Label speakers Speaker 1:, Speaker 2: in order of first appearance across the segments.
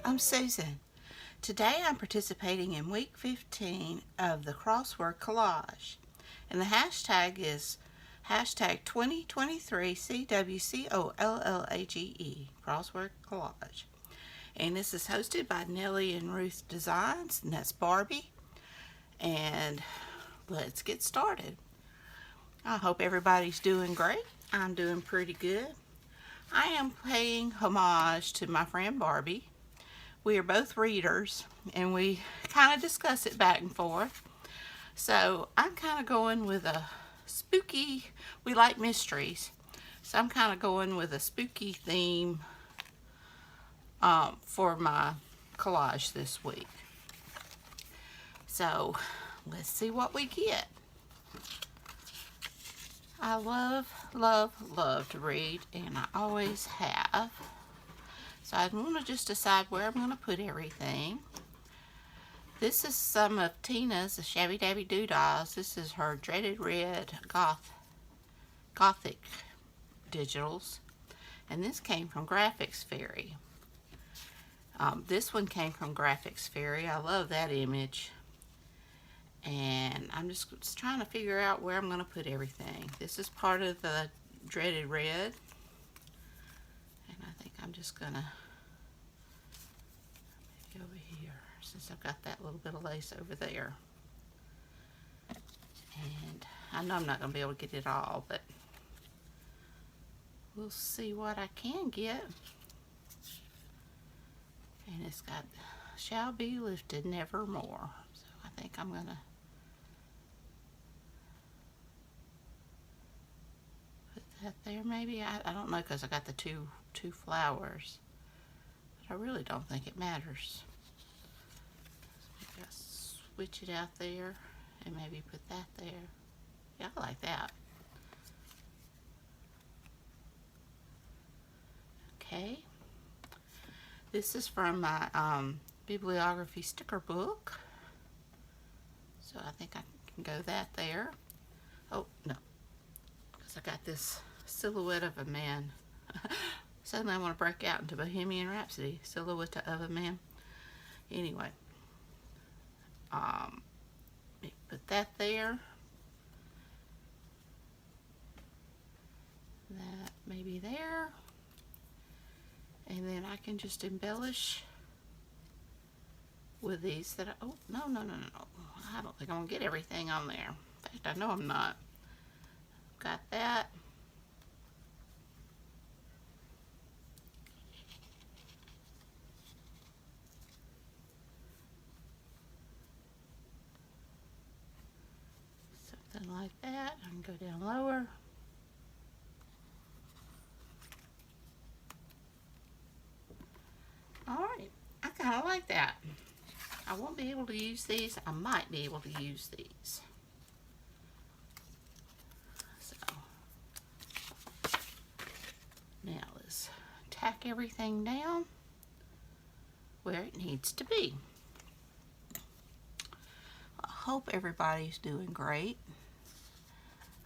Speaker 1: I'm Susan. Today I'm participating in week 15 of the crossword collage. And the hashtag is hashtag 2023 CWCOLLAGE, crossword collage. And this is hosted by Nellie and Ruth Designs, and that's Barbie. And let's get started. I hope everybody's doing great. I'm doing pretty good. I am paying homage to my friend Barbie. We are both readers and we kind of discuss it back and forth. So I'm kind of going with a spooky, we like mysteries. So I'm kind of going with a spooky theme for my collage this week. So let's see what we get. I love to read, and I always have. So I'm going to just decide where I'm going to put everything. This is some of Tina's Shabby Dabby Doodahs. This is her Dreaded Red Gothic digitals. And this came from Graphics Fairy. This one came from Graphics Fairy. I love that image. And I'm just trying to figure out where I'm going to put everything. This is part of the Dreaded Red. And I think I'm just going to maybe over here, since I've got that little bit of lace over there. And I know I'm not going to be able to get it all, but we'll see what I can get. And it's got shall be lifted nevermore. So I think I'm going to put that there maybe. I don't know, because I got the two flowers. But I really don't think it matters. So maybe I'll switch it out there and maybe put that there. Yeah, I like that. Okay. This is from my bibliography sticker book. So I think I can go that there. Oh, no. Because I got this silhouette of a man. Suddenly I want to break out into Bohemian Rhapsody. Silhouette of a man. Anyway. Let me put that there. That maybe there. And then I can just embellish with these that oh, no. I don't think I'm going to get everything on there. In fact, I know I'm not. Got that. Something like that. I can go down lower. Alright, I kind of like that. I won't be able to use these. I might be able to use these. So, now let's tack everything down where it needs to be. I hope everybody's doing great.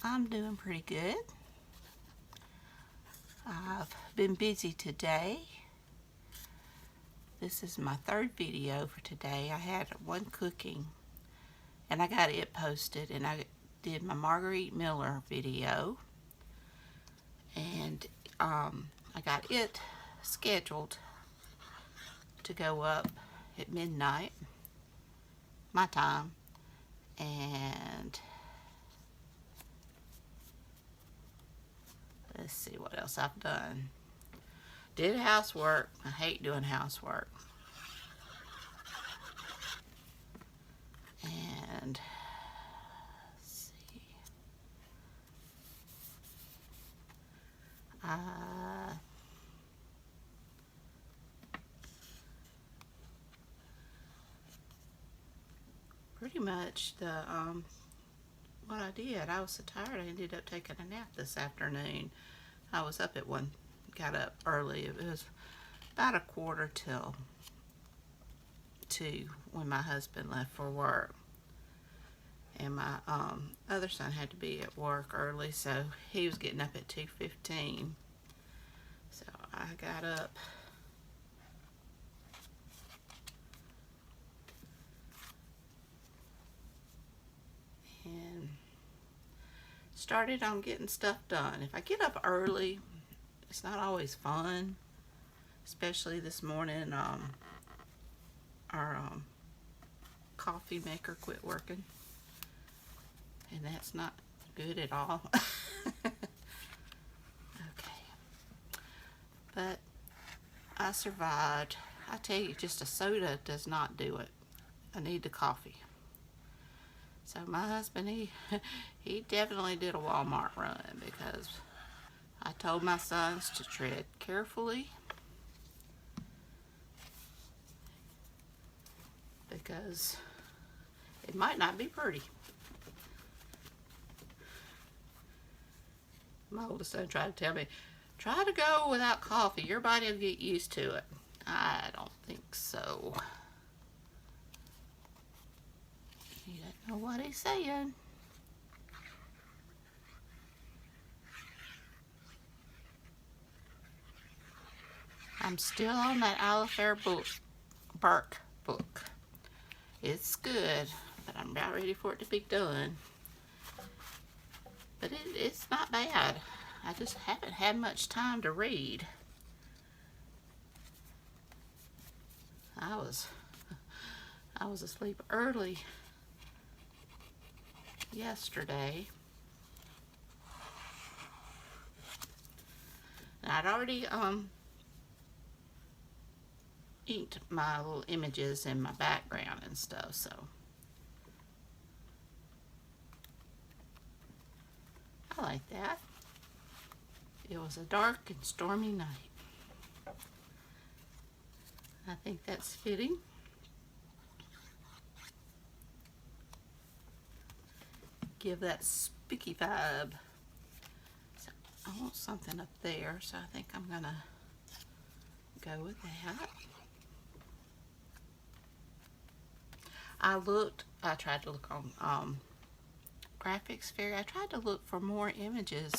Speaker 1: I'm doing pretty good. I've been busy today. This is my third video for today. I had one cooking and I got it posted, and I did my Marguerite Miller video, and I got it scheduled to go up at midnight my time. And let's see what else I've done. Did housework. I hate doing housework. And let's see. Pretty much the what I did. I was so tired I ended up taking a nap this afternoon. I was up at 1. Got up early. It was about 1:45 till 2 when my husband left for work, and my other son had to be at work early, so he was getting up at 2:15. So I got up and started on getting stuff done. If I get up early, it's not always fun, especially this morning. Our coffee maker quit working, and that's not good at all. Okay, but I survived. I tell you, just a soda does not do it. I need the coffee. So my husband, he definitely did a Walmart run, because I told my sons to tread carefully, because it might not be pretty. My oldest son tried to tell me, try to go without coffee. Your body will get used to it. I don't think so. He doesn't know what he's saying. I'm still on that Alifair Burke book. It's good, but I'm about ready for it to be done. But it's not bad. I just haven't had much time to read. I was asleep early yesterday. And I'd already inked my little images in my background and stuff, so I like that. It was a dark and stormy night. I think that's fitting. Give that spooky vibe. So I want something up there, so I think I'm gonna go with that. I tried to look on Graphics Fairy. I tried to look for more images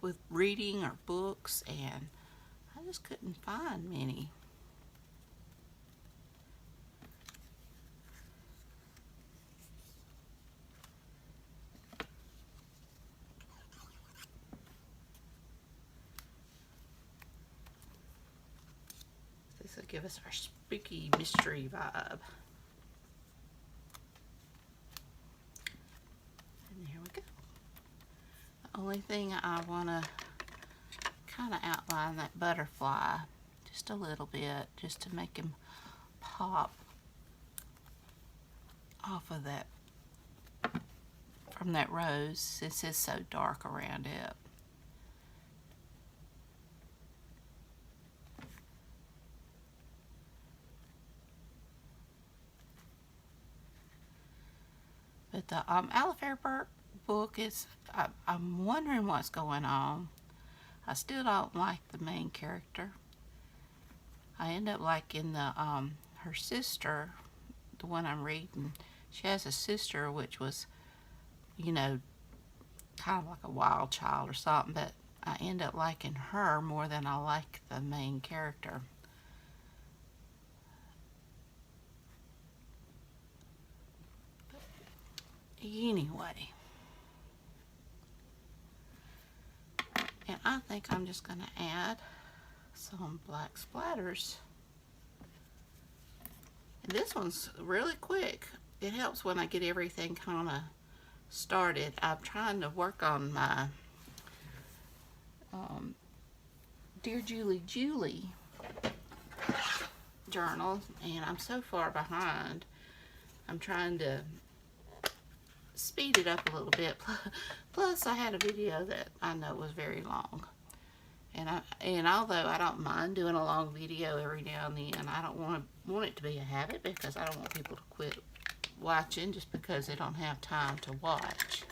Speaker 1: with reading or books, and I just couldn't find many. This will give us our spooky mystery vibe. And here we go. The only thing I want to kind of outline that butterfly just a little bit, just to make him pop off of that, from that rose, since it's so dark around it. But the Alifair Burke book is, I'm wondering what's going on. I still don't like the main character. I end up liking the her sister, the one I'm reading. She has a sister which was, you know, kind of like a wild child or something, but I end up liking her more than I like the main character. Anyway, and I think I'm just going to add some black splatters. And this one's really quick. It helps when I get everything kind of started. I'm trying to work on my Dear Julie journal, and I'm so far behind. I'm trying to speed it up a little bit. Plus I had a video that I know was very long, and although I don't mind doing a long video every now and then, I don't want it to be a habit, because I don't want people to quit watching just because they don't have time to watch.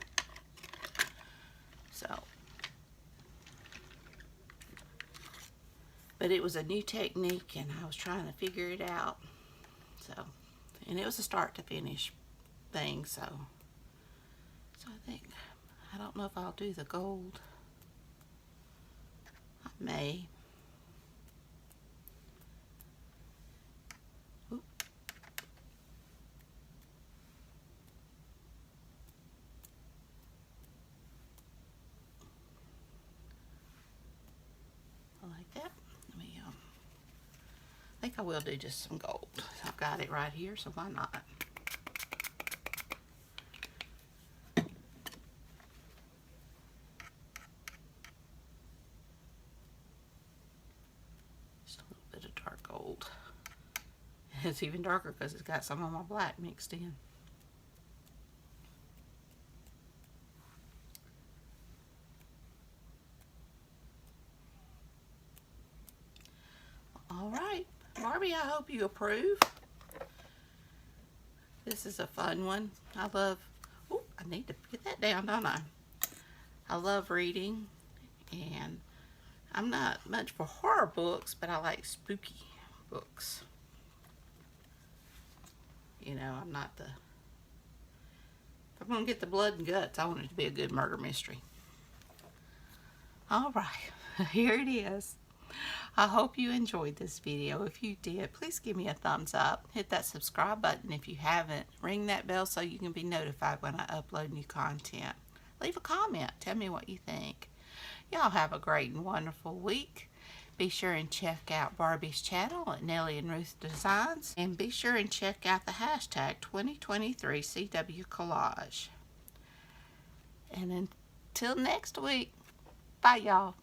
Speaker 1: So, but it was a new technique, and I was trying to figure it out. So, and it was a start to finish thing, so I think, I don't know if I'll do the gold. I may. Oop. like that. Let me, I think I will do just some gold. I've got it right here, so why not? Just a little bit of dark gold. It's even darker because it's got some of my black mixed in. Alright, Barbie, I hope you approve. This is a fun one. I love, oh, I need to get that down, don't I? I love reading, and I'm not much for horror books, but I like spooky books. You know, I'm not the, if I'm going to get the blood and guts, I want it to be a good murder mystery. Alright, here it is. I hope you enjoyed this video. If you did, please give me a thumbs up. Hit that subscribe button if you haven't. Ring that bell so you can be notified when I upload new content. Leave a comment. Tell me what you think. Y'all have a great and wonderful week. Be sure and check out Barbie's channel at Nellie and Ruth Designs. And be sure and check out the hashtag 2023 CW Collage. And until next week, bye y'all.